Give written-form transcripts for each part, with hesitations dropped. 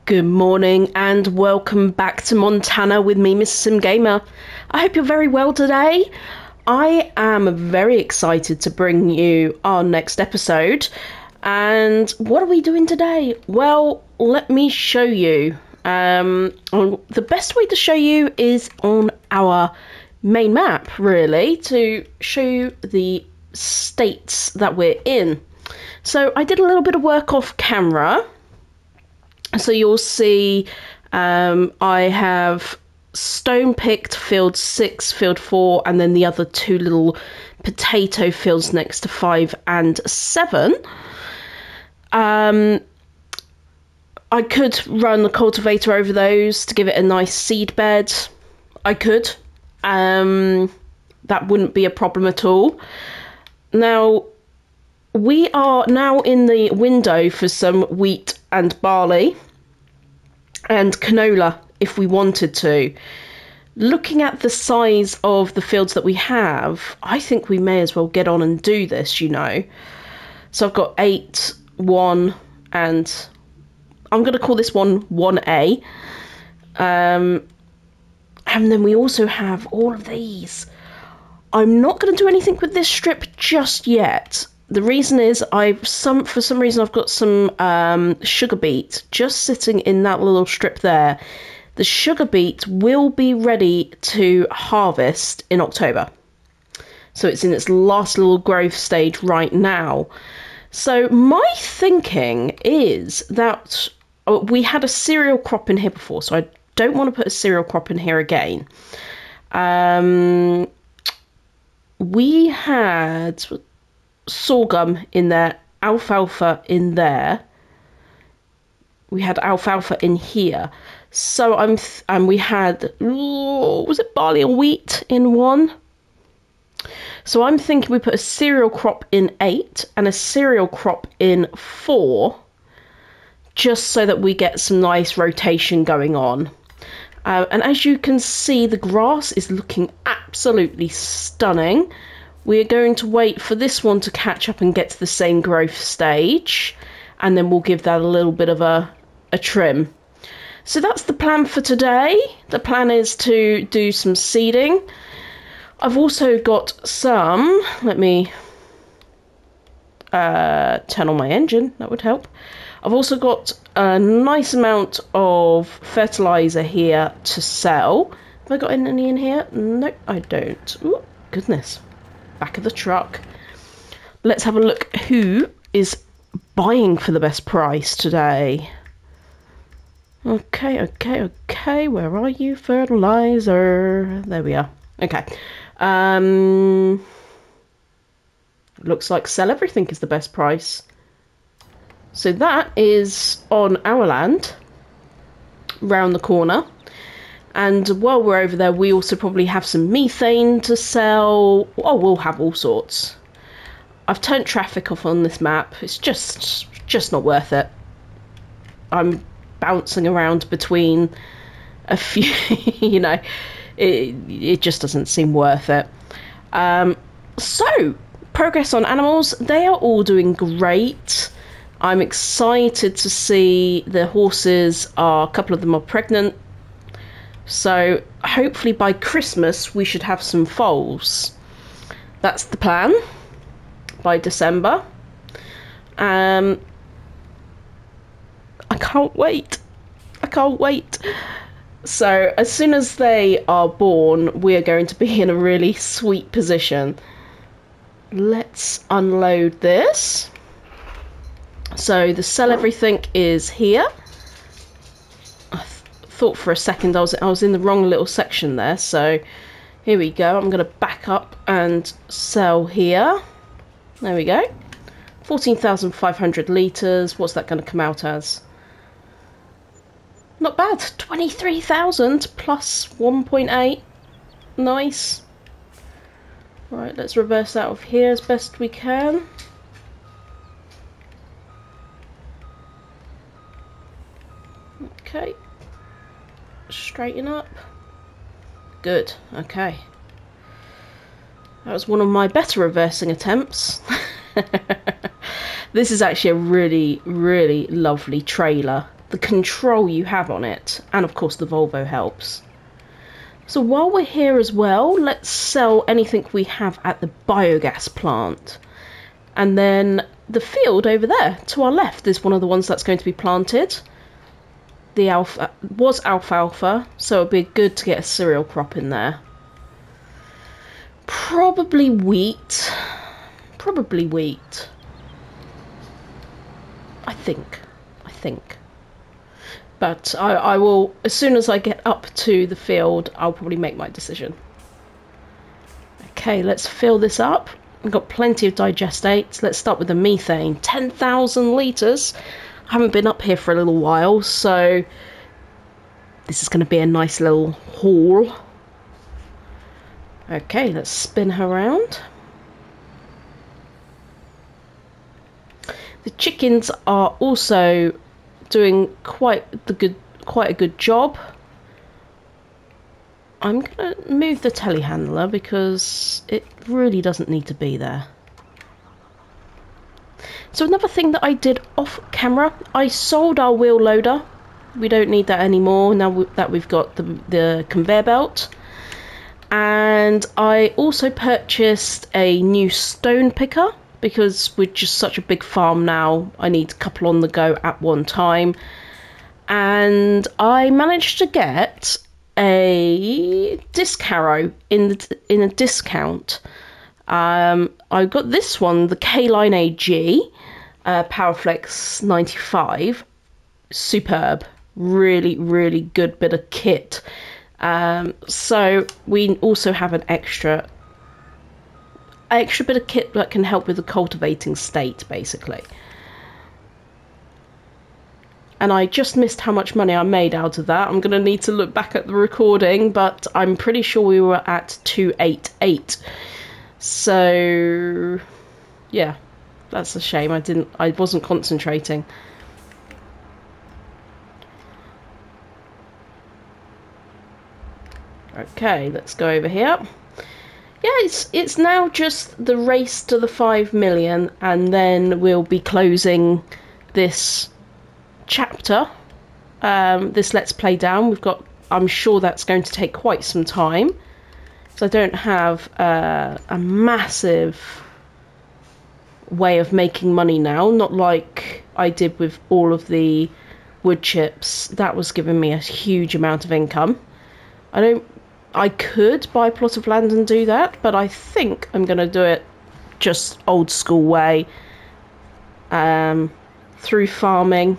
Good morning and welcome back to Montana with me, Miss Sim Gamer. I hope you're very well today. I am very excited to bring you our next episode. And what are we doing today? Well, let me show you. The best way to show you is on our main map, really, to show you the states that we're in. So I did a little bit of work off camera. So you'll see I have stone picked field 6, field 4, and then the other two little potato fields next to 5 and 7. I could run the cultivator over those to give it a nice seed bed. I could. That wouldn't be a problem at all. Now, we are now in the window for some wheat and barley and canola if we wanted to. Looking at the size of the fields that we have, I think we may as well get on and do this, you know. So I've got 8, 1, and I'm going to call this one 1A. And then we also have all of these. I'm not going to do anything with this strip just yet. The reason is for some reason I've got some sugar beet just sitting in that little strip there. The sugar beet will be ready to harvest in October. So it's in its last little growth stage right now. So my thinking is that we had a cereal crop in here before, so I don't want to put a cereal crop in here again. We had sorghum in there, alfalfa in there. We had alfalfa in here. So and we had, was it barley and wheat in one? So I'm thinking we put a cereal crop in 8 and a cereal crop in 4, just so that we get some nice rotation going on. And as you can see, the grass is looking absolutely stunning. We're going to wait for this one to catch up and get to the same growth stage, and then we'll give that a little bit of a trim. So that's the plan for today. The plan is to do some seeding. I've also got some, let me turn on my engine, that would help. I've also got a nice amount of fertilizer here to sell. Have I got any in here? No, I don't. Oh, goodness. Back of the truck. Let's have a look who is buying for the best price today. Okay. Where are you, fertilizer? There we are. Okay. Looks like sell everything is the best price. So that is on our land, round the corner. And while we're over there, we also probably have some methane to sell. Oh, we'll have all sorts. I've turned traffic off on this map. It's just not worth it. I'm bouncing around between a few, you know, it just doesn't seem worth it. So, progress on animals. They are all doing great. I'm excited to see the horses a couple of them are pregnant. So hopefully by Christmas we should have some foals. That's the plan. By December. I can't wait. So as soon as they are born, we are going to be in a really sweet position. Let's unload this. So the sell everything is here. Thought for a second I was in the wrong little section there, so here we go. I'm going to back up and sell here. There we go. 14,500 litres. What's that going to come out as? Not bad. 23,000 plus 1.8. Nice. Right, let's reverse out of here as best we can. Okay. Straighten up. Good. Okay. That was one of my better reversing attempts. This is actually a really, really lovely trailer. the control you have on it. And of course the Volvo helps. So while we're here as well, let's sell anything we have at the biogas plant. And then the field over there to our left is one of the ones that's going to be planted. The alpha was alfalfa, so it'd be good to get a cereal crop in there. Probably wheat. Probably wheat. I think. But I will, as soon as I get up to the field, I'll probably make my decision. Okay, let's fill this up. We've got plenty of digestates. Let's start with the methane. 10,000 litres. I haven't been up here for a little while, so this is going to be a nice little haul. Okay, let's spin her around. The chickens are also doing quite a good job. I'm going to move the telehandler because it really doesn't need to be there. So another thing that I did off camera, I sold our wheel loader. We don't need that anymore now that we've got the conveyor belt. And I also purchased a new stone picker because we're just such a big farm now. I need a couple on the go at one time. And I managed to get a disc harrow in a discount. I got this one, the K-Line AG, Powerflex 95. Superb. Really, really good bit of kit. So we also have an extra bit of kit that can help with the cultivating state, basically. And I just missed how much money I made out of that. I'm going to need to look back at the recording, but I'm pretty sure we were at 288. So yeah, that's a shame. I wasn't concentrating. Okay, let's go over here. Yeah, it's now just the race to the 5 million, and then we'll be closing this chapter, this Let's Play down. I'm sure that's going to take quite some time, so I don't have a massive way of making money now, not like I did with all of the wood chips. That was giving me a huge amount of income. I could buy a plot of land and do that, but I think I'm going to do it just old school way, through farming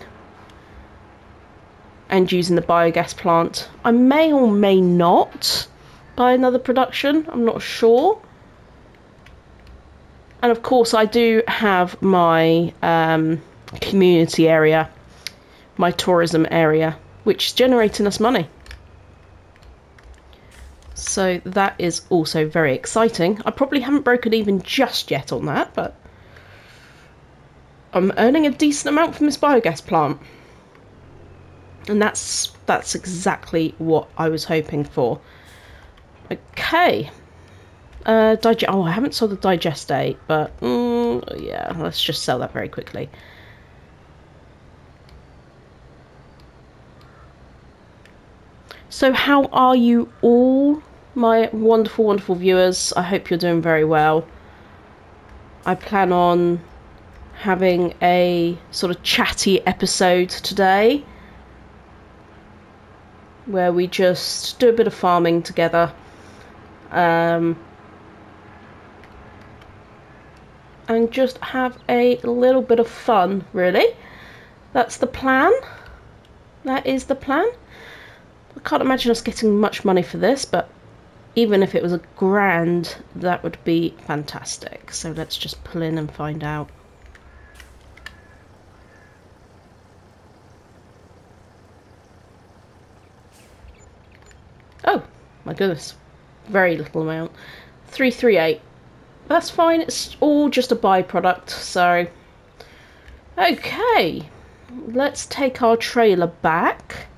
and using the biogas plant. I may or may not buy another production, I'm not sure. And of course I do have my community area, my tourism area, which is generating us money. So that is also very exciting. I probably haven't broken even just yet on that, but I'm earning a decent amount from this biogas plant. And that's exactly what I was hoping for. Okay. I haven't sold the digestate, but yeah, let's just sell that very quickly. So how are you all, my wonderful, wonderful viewers? I hope you're doing very well. I plan on having a sort of chatty episode today, where we just do a bit of farming together. And just have a little bit of fun, really. That's the plan. That is the plan. I can't imagine us getting much money for this, but even if it was £1,000, that would be fantastic. So let's just pull in and find out. Oh, my goodness. Very little amount. 338. That's fine, it's all just a byproduct, so... Okay. Let's take our trailer back.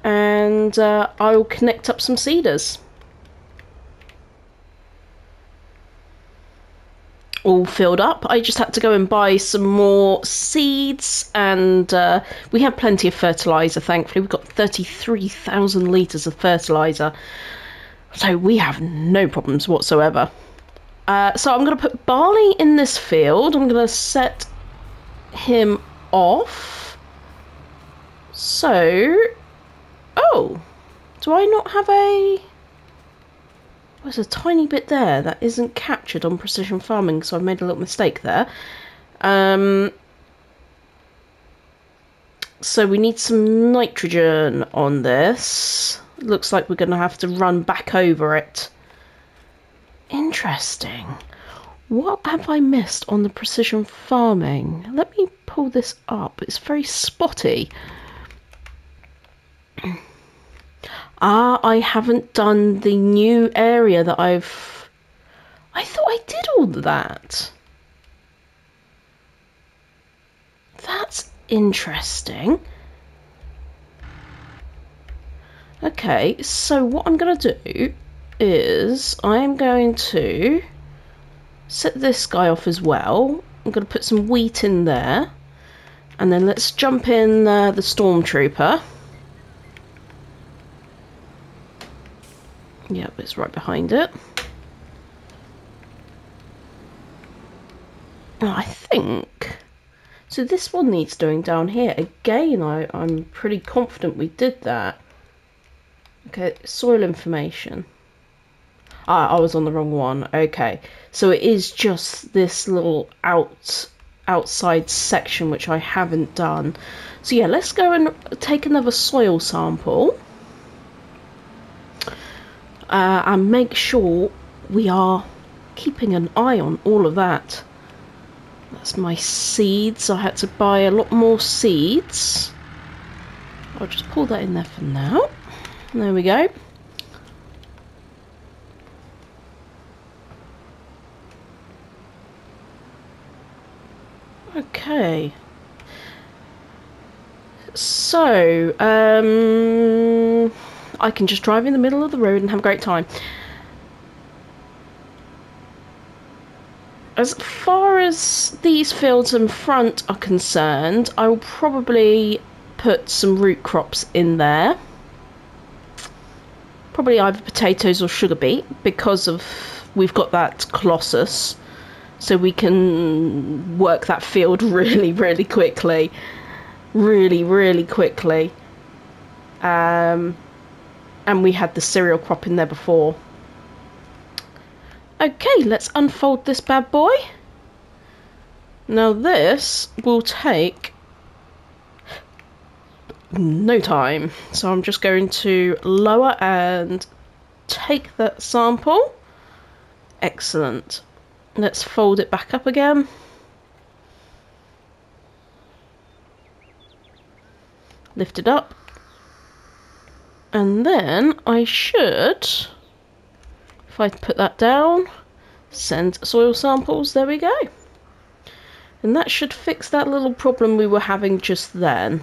And I'll connect up some seeders. all filled up. I just had to go and buy some more seeds, and we have plenty of fertiliser, thankfully. We've got 33,000 litres of fertiliser, so we have no problems whatsoever. So I'm going to put barley in this field. I'm going to set him off. So, oh, do I not have a... There's a tiny bit there that isn't captured on precision farming, so I made a little mistake there. So we need some nitrogen on this. Looks like we're going to have to run back over it. Interesting. What have I missed on the precision farming? Let me pull this up. It's very spotty. I haven't done the new area that I thought I did all of that. That's interesting. Okay, so what I'm going to do is I'm going to set this guy off as well. I'm going to put some wheat in there. And then let's jump in the stormtrooper. Yep, it's right behind it. I think... So this one needs doing down here. Again, I'm pretty confident we did that. Okay, soil information. I was on the wrong one. Okay, so it is just this little outside section which I haven't done. So yeah, let's go and take another soil sample. And make sure we are keeping an eye on all of that. That's my seeds. I had to buy a lot more seeds. I'll just pull that in there for now. There we go. Okay. So, I can just drive in the middle of the road and have a great time. As far as these fields in front are concerned, I will probably put some root crops in there. Probably either potatoes or sugar beet, because of we've got that colossus, so we can work that field really, really quickly. Really quickly. And we had the cereal crop in there before. Okay, let's unfold this bad boy. Now this will take no time. So I'm just going to lower and take that sample. Excellent. Let's fold it back up again. Lift it up. And then I should, if I put that down, send soil samples, there we go. And that should fix that little problem we were having just then.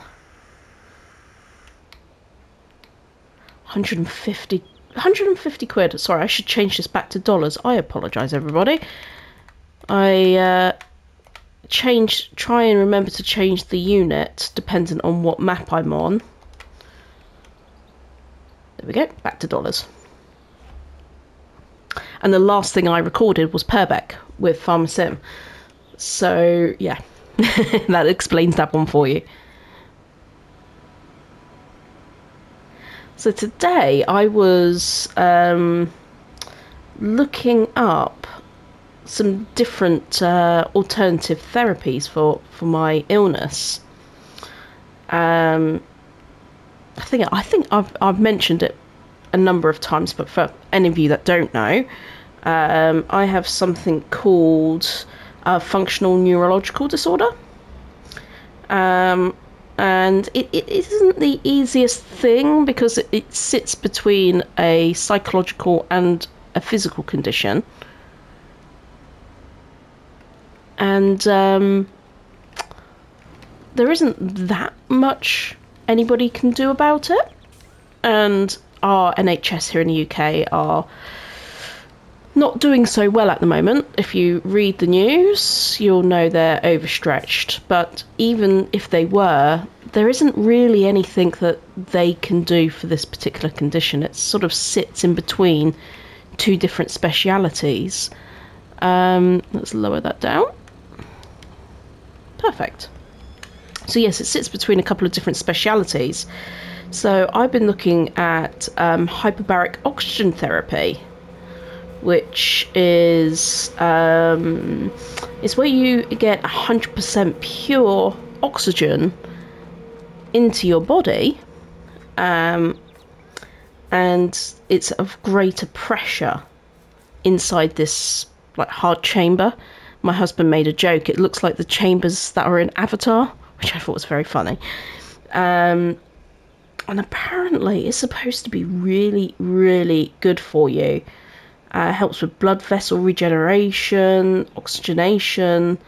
150 quid. Sorry, I should change this back to dollars. I apologise, everybody. I try and remember to change the unit dependent on what map I'm on. There we go, back to dollars. And the last thing I recorded was Purbeck with Farmer Sim. So, yeah, that explains that one for you. So today I was looking up some different alternative therapies for my illness. I think I've mentioned it a number of times, but for any of you that don't know, I have something called functional neurological disorder, and it isn't the easiest thing because it sits between a psychological and a physical condition, and there isn't that much anybody can do about it, and our NHS here in the UK are not doing so well at the moment. If you read the news, you'll know they're overstretched. But even if they were, there isn't really anything that they can do for this particular condition. It sort of sits in between two different specialities. Let's lower that down. Perfect. So yes, it sits between a couple of different specialities. So I've been looking at hyperbaric oxygen therapy, which is where you get 100% pure oxygen into your body, and it's of greater pressure inside this like hard chamber. My husband made a joke. It looks like the chambers that are in Avatar, which I thought was very funny. And apparently it's supposed to be really, really good for you. Helps with blood vessel regeneration, oxygenation,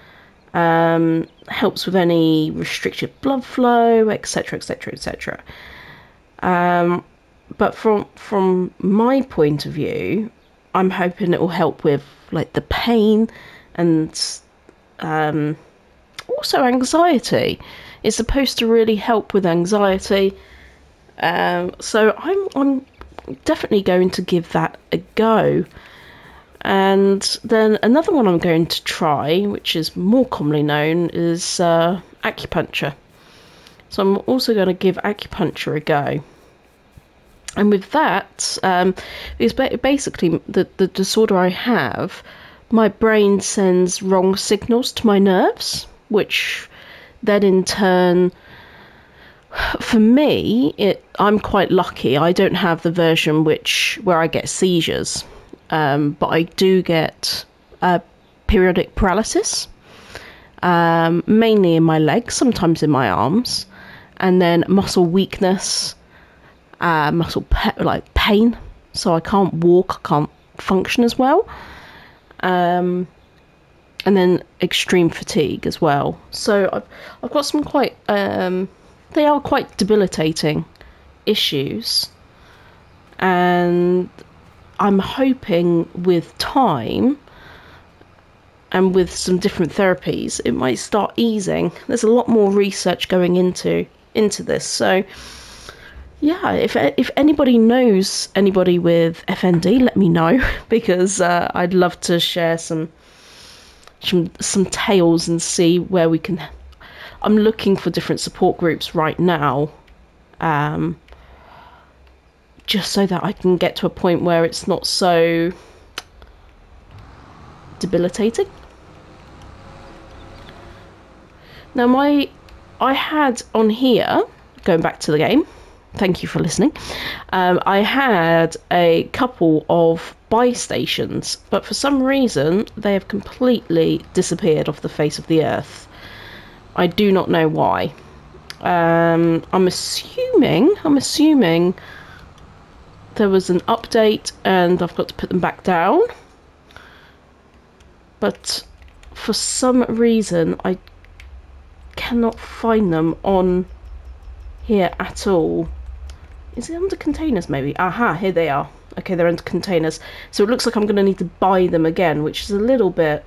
helps with any restricted blood flow, etc, etc, etc. But from my point of view, I'm hoping it will help with like the pain and also anxiety. It's supposed to really help with anxiety. So I'm definitely going to give that a go. And then another one I'm going to try, which is more commonly known, is acupuncture. So I'm also going to give acupuncture a go. And with that, because basically the disorder I have, my brain sends wrong signals to my nerves, which then in turn, for me, I'm quite lucky. I don't have the version where I get seizures, but I do get periodic paralysis, mainly in my legs, sometimes in my arms, and then muscle weakness, like pain, so I can't walk, I can't function as well, and then extreme fatigue as well. So I've got some quite they are quite debilitating issues, and I'm hoping with time and with some different therapies it might start easing. There's a lot more research going into this, so yeah, if anybody knows anybody with FND, let me know, because I'd love to share some tales and see where we can. I'm looking for different support groups right now, just so that I can get to a point where it's not so debilitating. Now I had on here, going back to the game, thank you for listening, I had a couple of buy stations, but for some reason they have completely disappeared off the face of the earth. I do not know why. I'm assuming there was an update and I've got to put them back down, but for some reason I cannot find them on here at all. Is it under containers maybe? Aha, here they are. Okay, they're under containers. So it looks like I'm going to need to buy them again, which is a little bit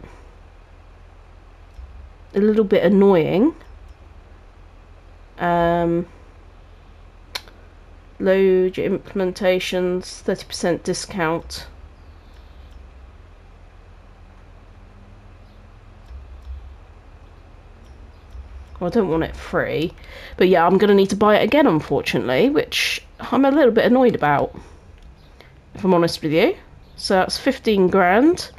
annoying. Load your implementations, 30% discount. Well, I don't want it free, but yeah, I'm going to need to buy it again, unfortunately, which I'm a little bit annoyed about, if I'm honest with you. So that's 15 grand.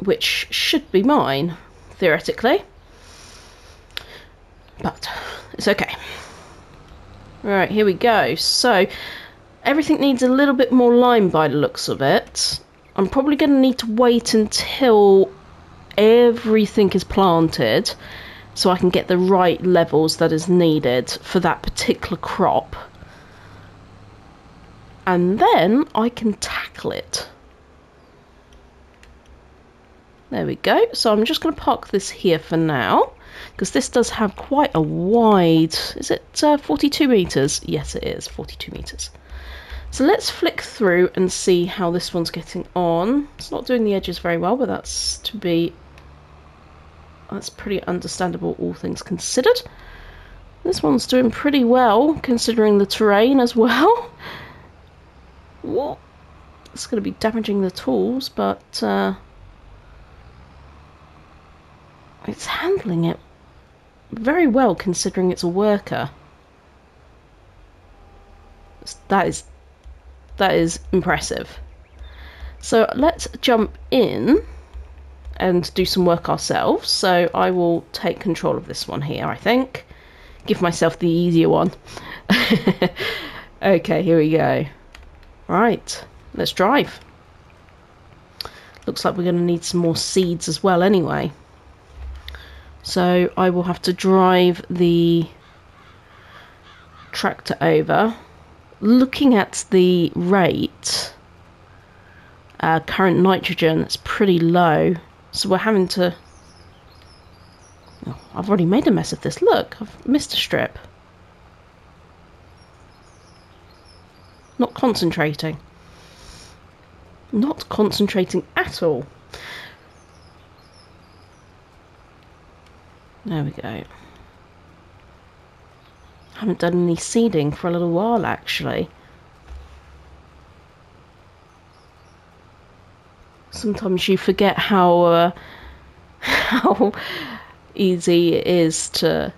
Which should be mine, theoretically. But it's okay. Right, here we go. So everything needs a little bit more lime by the looks of it. I'm probably going to need to wait until everything is planted so I can get the right levels that is needed for that particular crop. And then I can tackle it. There we go. So I'm just going to park this here for now. because this does have quite a wide... Is it 42 metres? Yes, it is 42 metres. So let's flick through and see how this one's getting on. It's not doing the edges very well, but that's pretty understandable, all things considered. This one's doing pretty well, considering the terrain as well. What? It's going to be damaging the tools, but it's handling it very well, considering it's a worker. That is impressive. So let's jump in and do some work ourselves. So I will take control of this one here, I think. Give myself the easier one. Okay, here we go. Right, let's drive. Looks like we're going to need some more seeds as well anyway. So I will have to drive the tractor over. Looking at the rate, current nitrogen, it's pretty low. So we're having to... Oh, I've already made a mess of this. Look, I've missed a strip. Not concentrating. Not concentrating at all. There we go. Haven't done any seeding for a little while, actually. Sometimes you forget how easy it is to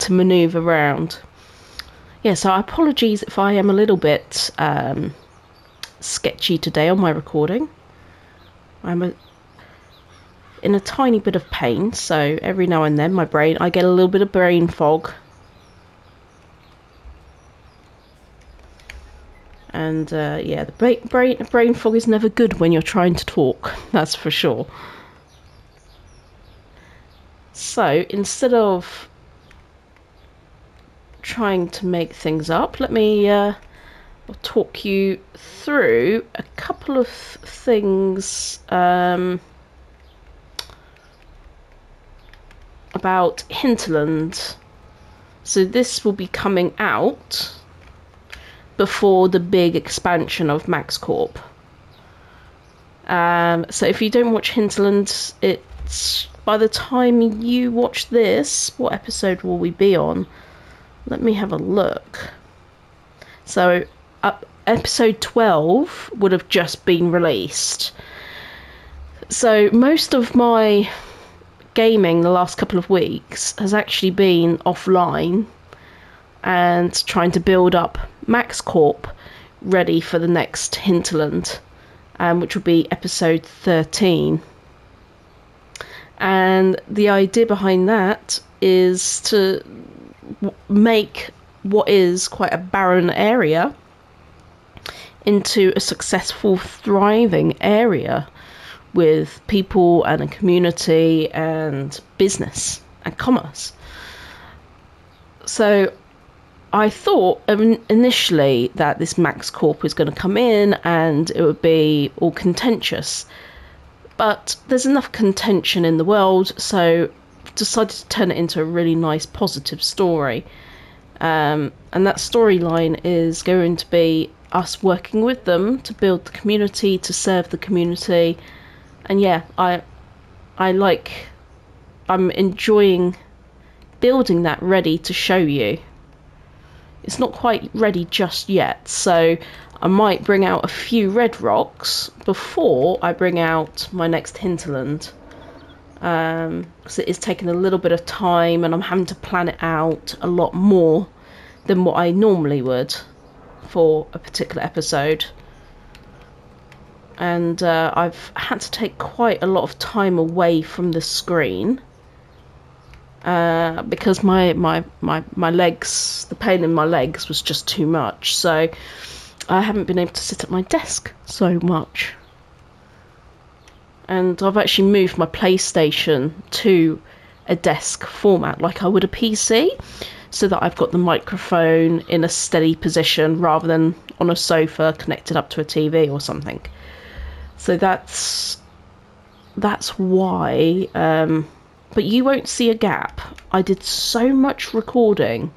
manoeuvre around. Yeah, so apologies if I am a little bit sketchy today on my recording. I'm in a tiny bit of pain, so every now and then I get a little bit of brain fog. And yeah, the brain fog is never good when you're trying to talk, that's for sure. So instead of trying to make things up, let me talk you through a couple of things about Hinterland. So this will be coming out before the big expansion of Max Corp. So if you don't watch Hinterland, it's by the time you watch this, what episode will we be on? Let me have a look. So episode 12 would have just been released. So most of my gaming the last couple of weeks has actually been offline and trying to build up Max Corp ready for the next Hinterland, which will be episode 13. And the idea behind that is to make what is quite a barren area into a successful, thriving area with people and a community and business and commerce. So I thought initially that this Max Corp was going to come in and it would be all contentious, but there's enough contention in the world, so I've decided to turn it into a really nice positive story. And that storyline is going to be us working with them to build the community, to serve the community. And yeah, I'm enjoying building that ready to show you. It's not quite ready just yet, so I might bring out a few red rocks before I bring out my next Hinterland. Because it is taking a little bit of time and I'm having to plan it out a lot more than what I normally would for a particular episode. And I've had to take quite a lot of time away from the screen because my legs, the pain in my legs was just too much, so I haven't been able to sit at my desk so much. And I've actually moved my PlayStation to a desk format like I would a PC, so that I've got the microphone in a steady position rather than on a sofa connected up to a TV or something. So that's that's why. But you won't see a gap. I did so much recording.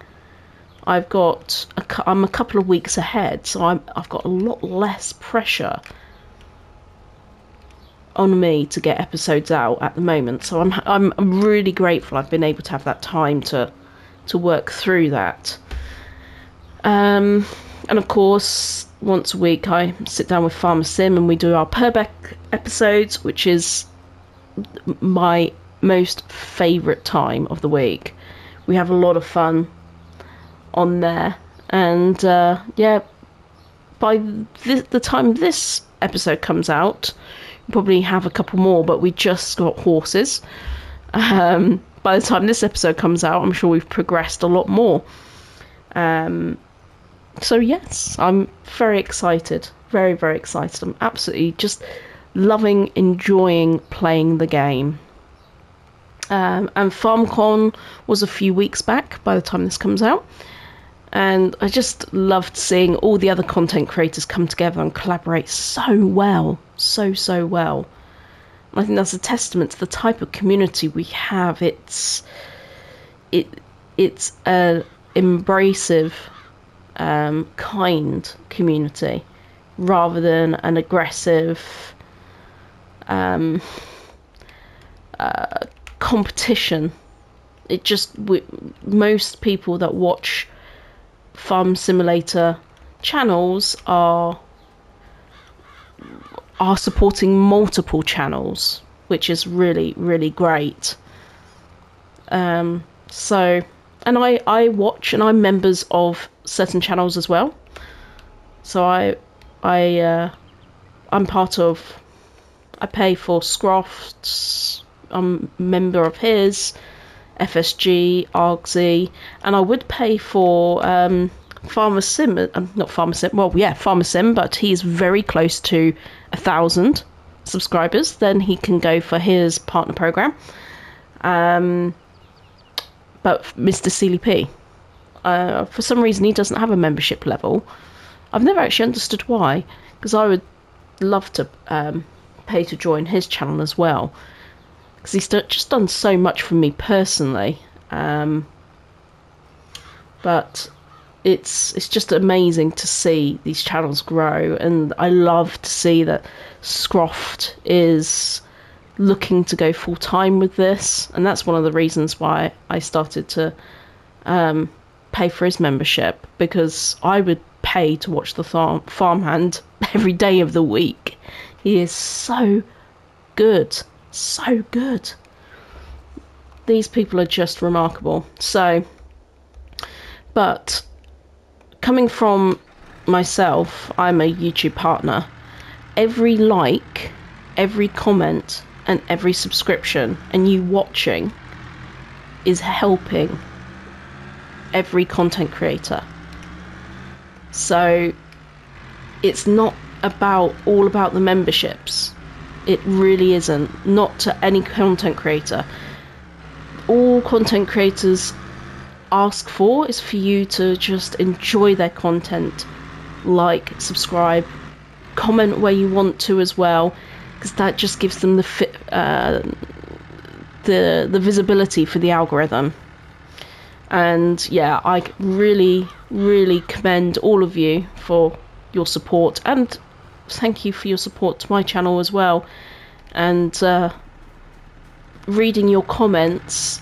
I'm a couple of weeks ahead, so I've got a lot less pressure on me to get episodes out at the moment. So I'm really grateful I've been able to have that time to work through that. And of course, once a week I sit down with Farmer Sim and we do our Purbeck episodes, which is my most favourite time of the week. We have a lot of fun on there, and yeah, by the time this episode comes out, we'll probably have a couple more, but we just got horses. By the time this episode comes out, I'm sure we've progressed a lot more. So yes, I'm very excited, very, very excited. I'm absolutely just loving, enjoying playing the game. And FarmCon was a few weeks back by the time this comes out, and I just loved seeing all the other content creators come together and collaborate so well, so well. I think that's a testament to the type of community we have. It's a embracive, kind community rather than an aggressive competition. Most people that watch farm simulator channels are supporting multiple channels, which is really, really great. So, and I watch, and I'm members of certain channels as well. So I'm part of. I pay for Scroft's. I'm a member of his, FSG, Argsy, and I would pay for Farmer Sim. Not Farmer Sim. Well, yeah, Farmer Sim, but he's very close to 1,000 subscribers. Then he can go for his partner program. But Mr. CLP, for some reason, he doesn't have a membership level. I've never actually understood why, because I would love to pay to join his channel as well, because he's just done so much for me personally. But it's just amazing to see these channels grow, and I love to see that Scroft is looking to go full time with this, and that's one of the reasons why I started to pay for his membership, because I would pay to watch the farmhand every day of the week. He is so good, so good. These people are just remarkable. So, but coming from myself, I'm a YouTube partner. Every like, every comment, and every subscription, and you watching, is helping every content creator. So it's not all about the memberships. It really isn't. Not to any content creator. All content creators ask for is for you to just enjoy their content, like, subscribe, comment where you want to as well, because that just gives them the visibility for the algorithm. And yeah, I really, really commend all of you for your support, and thank you for your support to my channel as well. And reading your comments,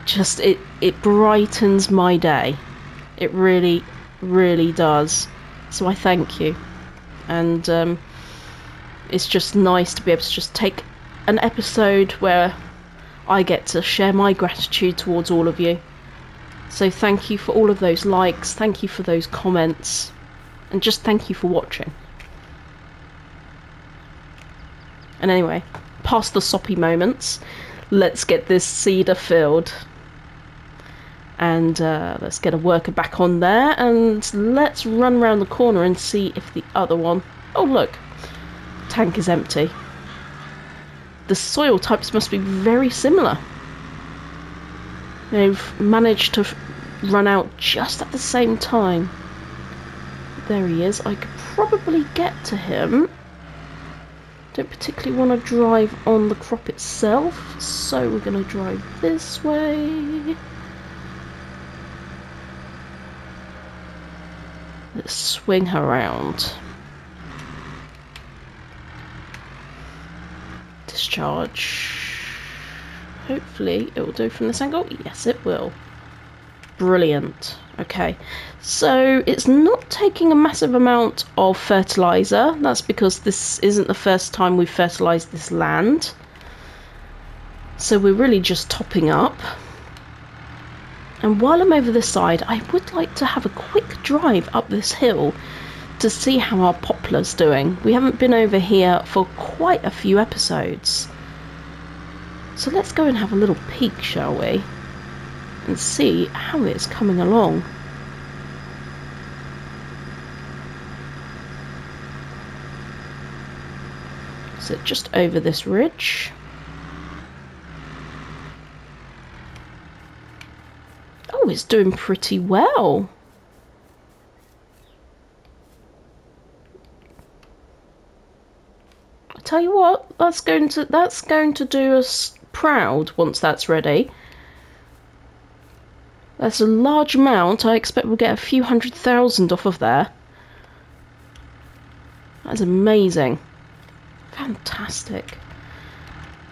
just it brightens my day. It really, really does. So I thank you. And it's just nice to be able to just take an episode where I get to share my gratitude towards all of you. So thank you for all of those likes, thank you for those comments, and just thank you for watching. And anyway, past the soppy moments, let's get this cedar filled. And let's get a worker back on there, and let's run around the corner and see if the other one... Oh look, tank is empty. The soil types must be very similar. They've managed to run out just at the same time. There he is. I could probably get to him. Don't particularly want to drive on the crop itself, so we're going to drive this way. Let's swing her around. Discharge. Hopefully it will do from this angle. Yes, it will. Brilliant. Okay, so it's not taking a massive amount of fertilizer. That's because this isn't the first time we've fertilized this land. So we're really just topping up. And while I'm over this side, I would like to have a quick drive up this hill to see how our poplar's doing. We haven't been over here for quite a few episodes. So let's go and have a little peek, shall we? And see how it's coming along. So just over this ridge. Oh, it's doing pretty well. I tell you what, that's going to do us proud once that's ready. That's a large amount. I expect we'll get a few 100,000 off of there. That's amazing. Fantastic.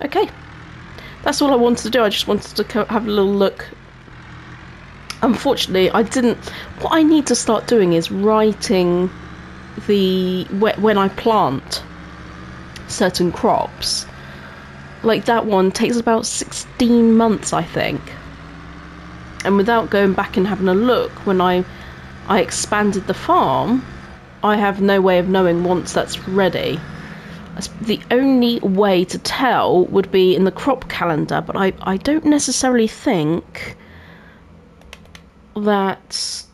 Okay. That's all I wanted to do. I just wanted to have a little look. Unfortunately, I didn't... What I need to start doing is writing the... when I plant certain crops. Like that one takes about 16 months, I think. And without going back and having a look, when I expanded the farm, I have no way of knowing once that's ready. The only way to tell would be in the crop calendar, but I don't necessarily think that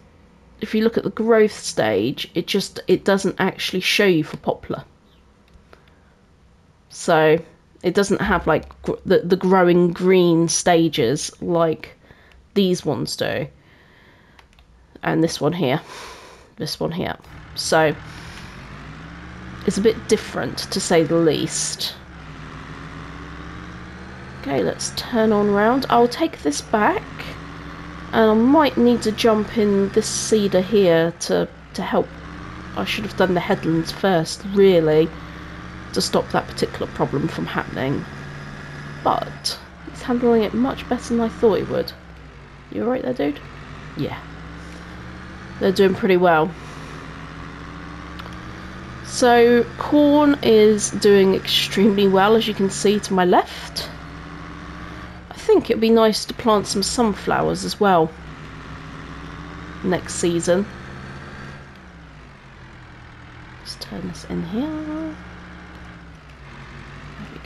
if you look at the growth stage, it doesn't actually show you for poplar. So it doesn't have like the growing green stages like these ones do, and this one here. So it's a bit different, to say the least. Okay, let's turn on round. I'll take this back, and I might need to jump in this cedar here to help. I should have done the headlands first, really, to stop that particular problem from happening. But it's handling it much better than I thought it would. You alright there, dude? Yeah. They're doing pretty well. So, corn is doing extremely well, as you can see to my left. I think it'd be nice to plant some sunflowers as well next season. Let's turn this in here. There we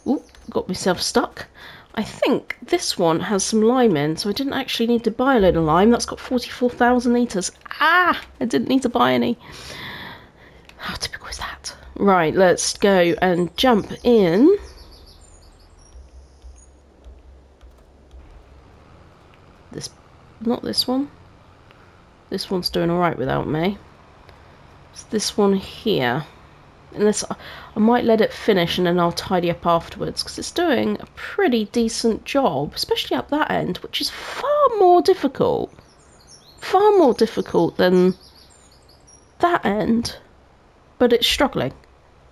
go. Ooh, got myself stuck. I think this one has some lime in, so I didn't actually need to buy a load of lime. That's got 44,000 litres. Ah! I didn't need to buy any. How typical is that? Right, let's go and jump in. Not this one. This one's doing alright without me. It's this one here. Unless I might let it finish and then I'll tidy up afterwards, because it's doing a pretty decent job, especially up that end, which is far more difficult than that end, but it's struggling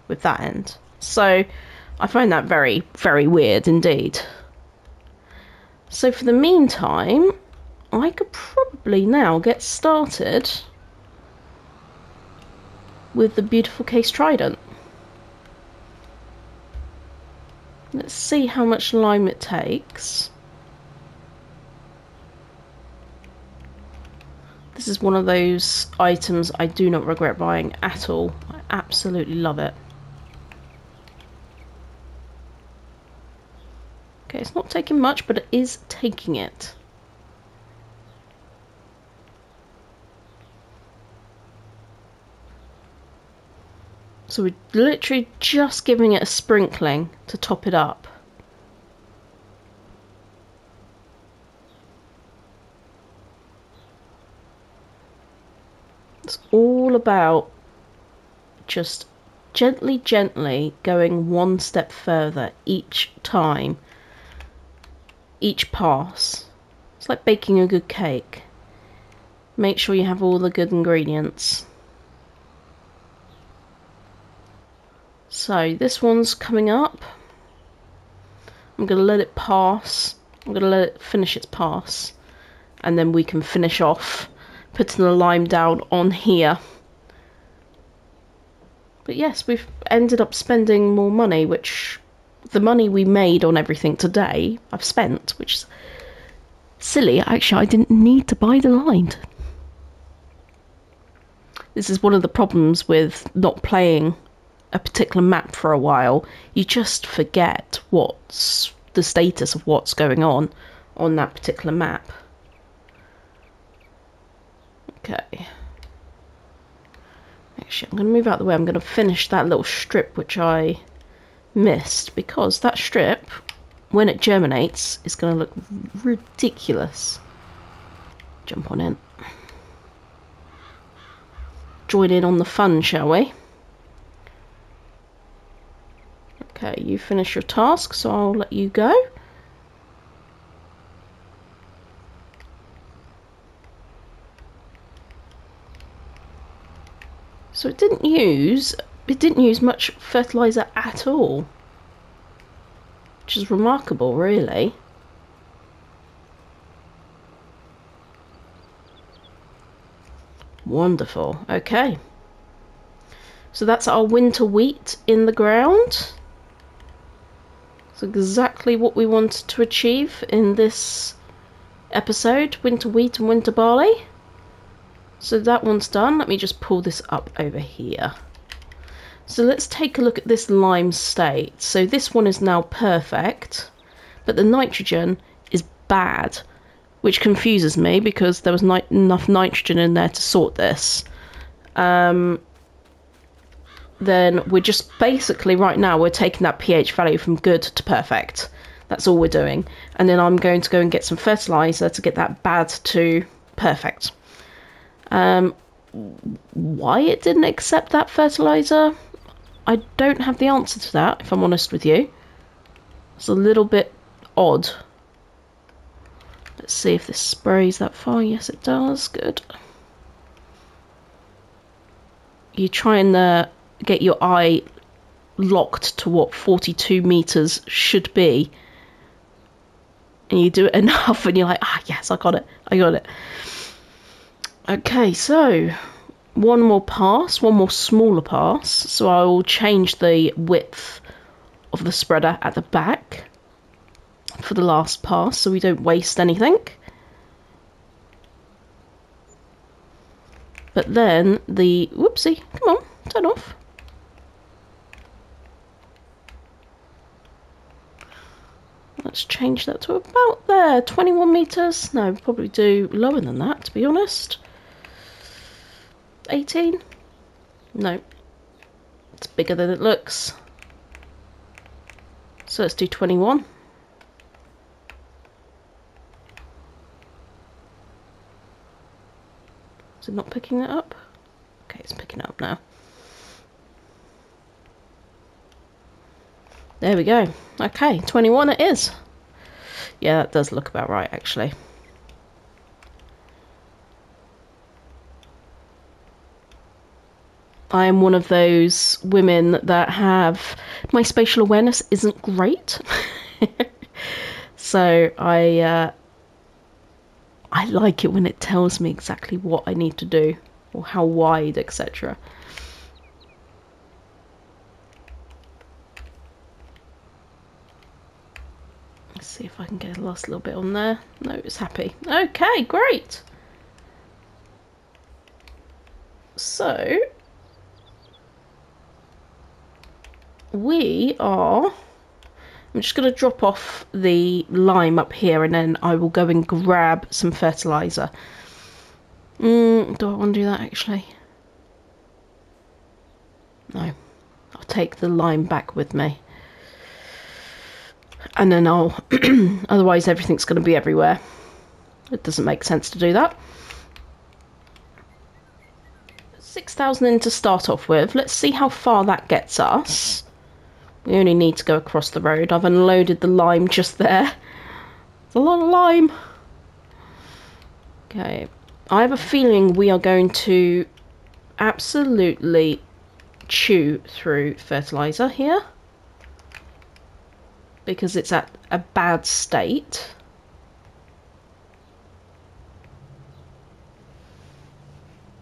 with that end. So I find that very, very weird indeed. So for the meantime, I could probably now get started with the beautiful case trident. Let's see how much lime it takes. This is one of those items I do not regret buying at all. I absolutely love it. Okay, it's not taking much, but it is taking it. So we're literally just giving it a sprinkling to top it up. It's all about just gently, gently going one step further each time, each pass. It's like baking a good cake. Make sure you have all the good ingredients. So this one's coming up. I'm going to let it pass. I'm going to let it finish its pass. And then we can finish off putting the lime down on here. But yes, we've ended up spending more money, which the money we made on everything today, I've spent, which is silly. Actually, I didn't need to buy the lime. This is one of the problems with not playing a particular map for a while. You just forget what's the status of what's going on that particular map. Okay. Actually, I'm going to move out of the way. I'm going to finish that little strip which I missed, because that strip, when it germinates, is going to look ridiculous. Jump on in. Join in on the fun, shall we? Okay, you finish your task, so I'll let you go. So it didn't use much fertilizer at all, which is remarkable, really. Wonderful. Okay. So that's our winter wheat in the ground. It's exactly what we wanted to achieve in this episode. Winter wheat and winter barley. So that one's done. Let me just pull this up over here. So let's take a look at this lime state. So this one is now perfect, but the nitrogen is bad, which confuses me because there was enough nitrogen in there to sort this. Then we're just basically, right now, we're taking that pH value from good to perfect. That's all we're doing. And then I'm going to go and get some fertilizer to get that bad to perfect. Why it didn't accept that fertilizer, I don't have the answer to that, if I'm honest with you. It's a little bit odd. Let's see if this sprays that far. Yes, it does. Good. You try and get your eye locked to what 42 meters should be, and you do it enough and you're like, ah, yes, I got it. Okay, so one more smaller pass. So I will change the width of the spreader at the back for the last pass so we don't waste anything. But then the, whoopsie, come on, turn off. Let's change that to about there, 21 meters. No, probably do lower than that, to be honest. 18? No. It's bigger than it looks. So let's do 21. Is it not picking it up? Okay, it's picking it up now. There we go. Okay, 21 it is. Yeah, that does look about right, actually. I am one of those women that have... my spatial awareness isn't great. So I like it when it tells me exactly what I need to do, or how wide, etc. Let's see if I can get the last little bit on there. No, it's happy. Okay, great. So I'm just going to drop off the lime up here, and then I will go and grab some fertilizer. Do I want to do that, actually? No. I'll take the lime back with me. And then I'll... otherwise everything's going to be everywhere. It doesn't make sense to do that. 6,000 in to start off with. Let's see how far that gets us. We only need to go across the road. I've unloaded the lime just there. It's a lot of lime. Okay. I have a feeling we are going to absolutely chew through fertiliser here. Because it's at a bad state.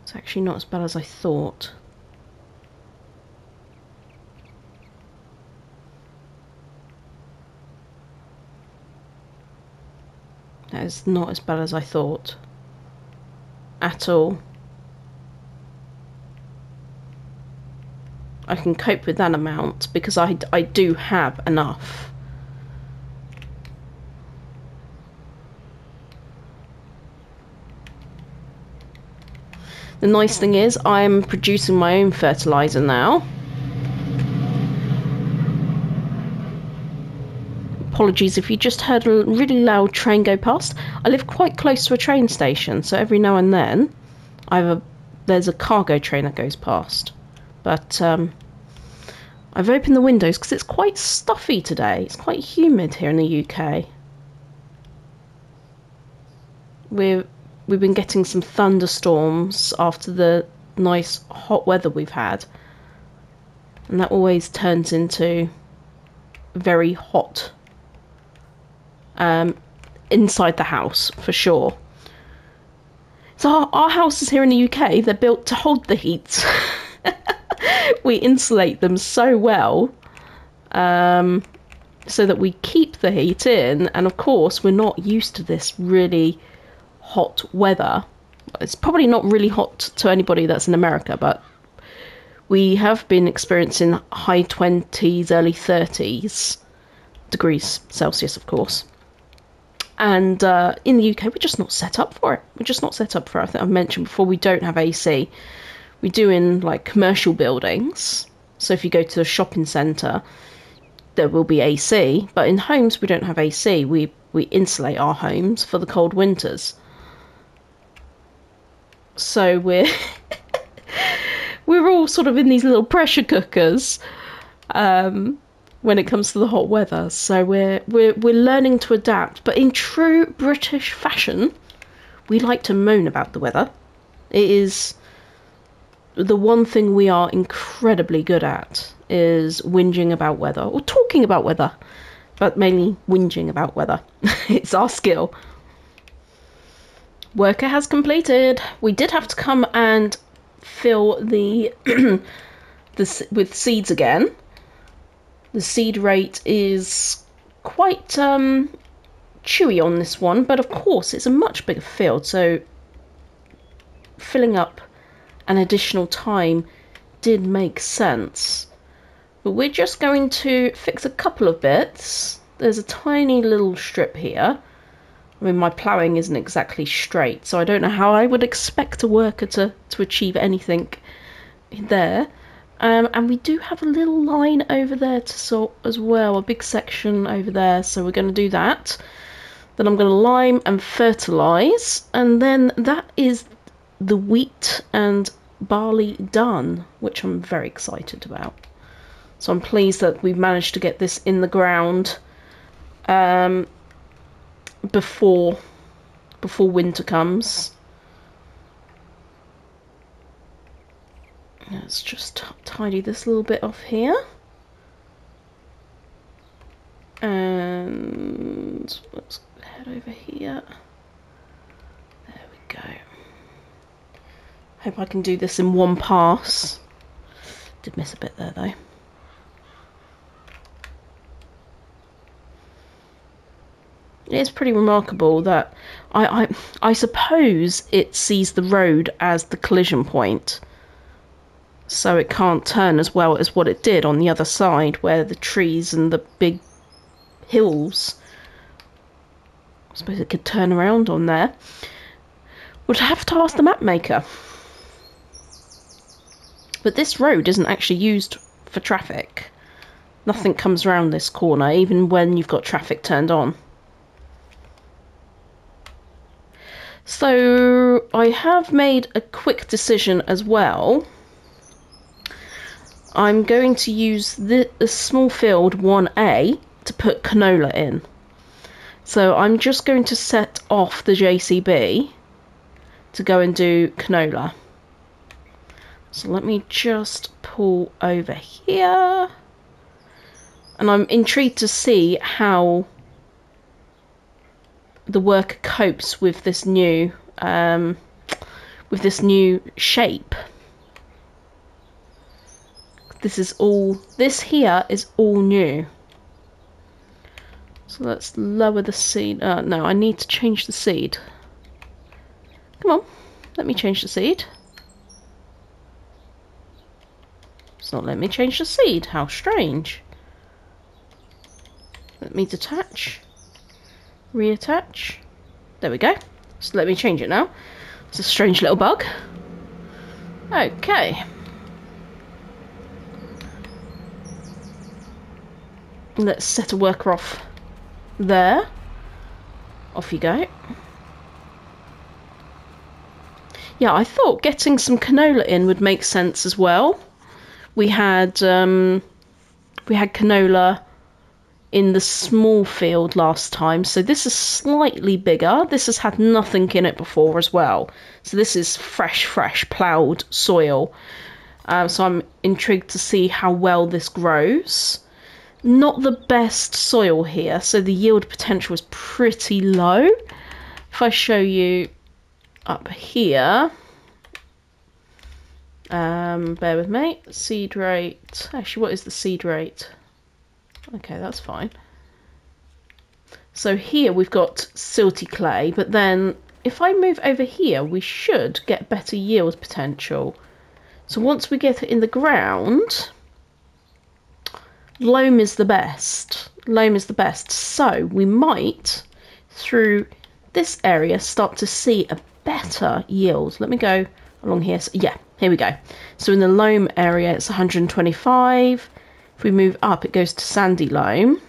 It's actually not as bad as I thought. That is not as bad as I thought. At all. I can cope with that amount because I do have enough. The nice thing is I'm producing my own fertiliser now. Apologies if you just heard a really loud train go past. I live quite close to a train station, so every now and then there's a cargo train that goes past. But I've opened the windows because it's quite stuffy today. It's quite humid here in the UK. We've been getting some thunderstorms after the nice hot weather we've had. And that always turns into very hot inside the house, for sure. So our houses here in the UK, they're built to hold the heat. We insulate them so well so that we keep the heat in. And of course, we're not used to this really hot weather. It's probably not really hot to anybody that's in America, but we have been experiencing high 20s, early 30s degrees Celsius, of course. And in the UK, we're just not set up for it. We're just not set up for it. I think I've mentioned before, we don't have AC. We do in like commercial buildings. So if you go to a shopping centre, there will be AC. But in homes, we don't have AC. We insulate our homes for the cold winters. So we're all sort of in these little pressure cookers when it comes to the hot weather. So we're learning to adapt, but in true British fashion, we like to moan about the weather. It is the one thing we are incredibly good at, is whinging about weather, or talking about weather, but mainly whinging about weather. It's our skill. Worker has completed. We did have to come and fill the with seeds again. The seed rate is quite chewy on this one, but of course it's a much bigger field, so filling up an additional time did make sense. But we're just going to fix a couple of bits. There's a tiny little strip here. I mean, my ploughing isn't exactly straight, so I don't know how I would expect a worker to achieve anything there. And we do have a little line over there to sort as well, a big section over there, so we're going to do that. Then I'm going to lime and fertilise, and then that is the wheat and barley done, which I'm very excited about. So I'm pleased that we've managed to get this in the ground before winter comes. Let's just tidy this little bit off here. And let's head over here. There we go. Hope I can do this in one pass. Did miss a bit there though. It's pretty remarkable that I suppose it sees the road as the collision point, so it can't turn as well as what it did on the other side where the trees and the big hills. I suppose it could turn around on there. Would have to ask the map maker. But this road isn't actually used for traffic. Nothing comes around this corner, even when you've got traffic turned on. So I have made a quick decision as well. I'm going to use the small field 1A to put canola in. So I'm just going to set off the JCB to go and do canola. So let me just pull over here. And I'm intrigued to see how the worker copes with this new shape. This here is all new. So let's lower the seed. No, I need to change the seed. Come on, let me change the seed. It's not letting me change the seed. How strange. Let me detach. Reattach. There we go. So let me change it now. It's a strange little bug. Okay. Let's set a worker off there. Off you go. Yeah, I thought getting some canola in would make sense as well. We had canola in the small field last time, so this is slightly bigger. This has had nothing in it before as well, so this is fresh ploughed soil. So I'm intrigued to see how well this grows. Not the best soil here, so the yield potential is pretty low. If I show you up here, bear with me, seed rate. Actually, what is the seed rate? Okay, that's fine. So here we've got silty clay, but then if I move over here, we should get better yield potential. So once we get it in the ground, loam is the best. Loam is the best. So we might, through this area, start to see a better yield. Let me go along here. So, yeah, here we go. So in the loam area, it's 125. If we move up, it goes to sandy loam.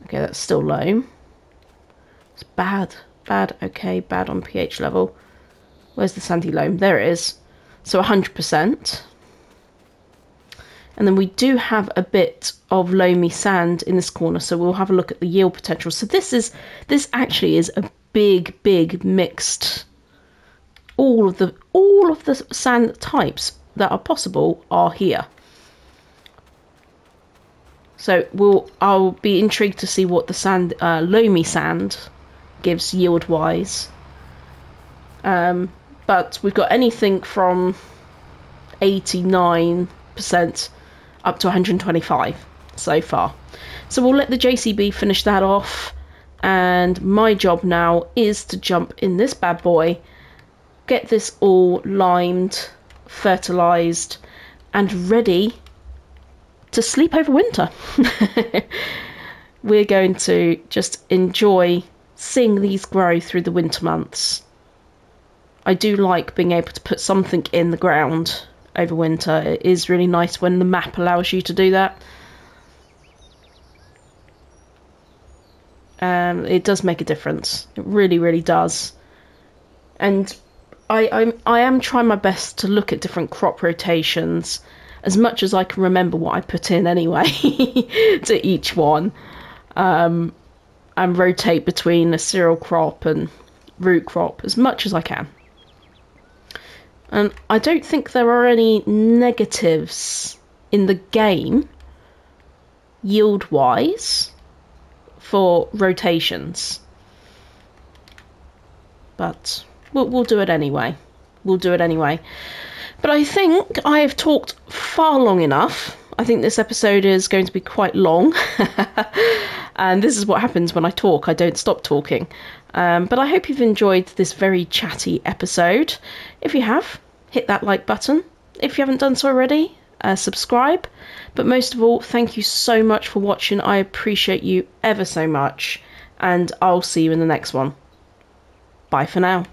Okay, that's still loam. It's bad. Bad, okay, bad on pH level. Where's the sandy loam? There it is. So 100%. And then we do have a bit of loamy sand in this corner, so we'll have a look at the yield potential. So this actually is a big mixed. All of the sand types that are possible are here. So I'll be intrigued to see what the loamy sand gives yield wise. But we've got anything from 89% up to 125 so far. So we'll let the JCB finish that off, and my job now is to jump in this bad boy, get this all limed, fertilized, and ready to sleep over winter. We're going to just enjoy seeing these grow through the winter months. I do like being able to put something in the ground over winter. It is really nice when the map allows you to do that. It does make a difference. It really does. And I am trying my best to look at different crop rotations as much as I can remember what I put in anyway to each one, and rotate between a cereal crop and root crop as much as I can. And I don't think there are any negatives in the game, yield-wise, for rotations. But we'll do it anyway. We'll do it anyway. But I think I have talked far long enough. I think this episode is going to be quite long. And this is what happens when I talk. I don't stop talking. But I hope you've enjoyed this very chatty episode. If you have, hit that like button. If you haven't done so already, subscribe. But most of all, thank you so much for watching. I appreciate you ever so much. And I'll see you in the next one. Bye for now.